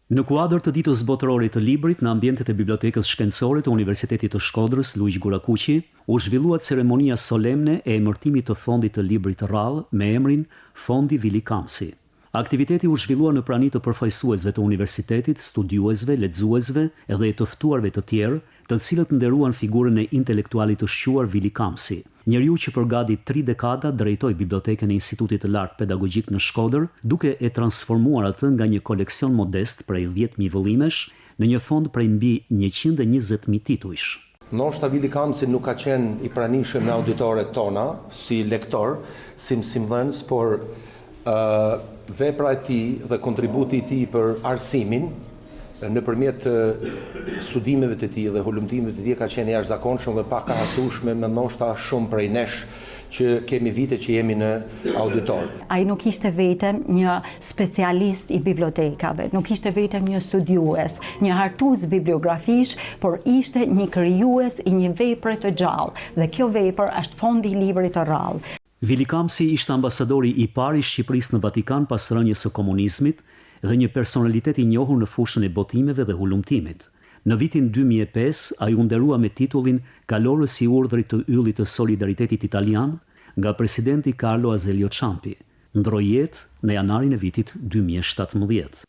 Në kuadër të ditës botërore të librit në ambientet e Bibliotekës Shkencore të Universitetit të Shkodrës Luiq Gurakuqi, u zhvillua ceremonia solemne e emërtimit të fondit të librit rrallë me emrin Fondi Vili Kamsi. Aktiviteti u zhvillua në prani të përfaqësuesve të universitetit, studiuesve, lexuesve edhe të ftuarve të tjerë, të cilët nderuan figurën e intelektualit të shquar Vili Kamsi, njeriu që për gati 3 dekada drejtoi bibliotekën e Institutit të Lartë Pedagogjik në Shkodër, duke e transformuar atë nga një koleksion modest prej 10.000 vëllimesh në një fond prej mbi 120.000 titujsh. Ndoshta Vili Kamsi nuk ka qenë i pranishëm në auditoret tona, si lektor, si mësimdhënës, por vepra e tij dhe kontributi i tij për arsimin nëpërmjet studimeve të tij dhe hulumtimeve të tij ka qenë i jashtëzakonshëm dhe pa krahasueshme me ndoshta shumë prej nesh që kemi vite që jemi në auditor. Ai nuk ishte vetëm një specialist i bibliotekave, nuk ishte vetëm një studiues, një hartues bibliografish, por ishte një krijues i një vepre të gjallë dhe kjo vepër është Fondi i Librit të Rrallë. Vili Kamsi ishte ambasadori i parë i Shqipërisë në Vatikan pas rënjes së komunizmit dhe një personalitet i njohur në fushën e botimeve dhe hulumtimit. Në vitin 2005, ai u nderua me titullin Kalorës i urdhrit të yllit të solidaritetit italian nga presidenti Carlo Azeglio Ciampi. Ndroi jetë në janarin e vitit 2017.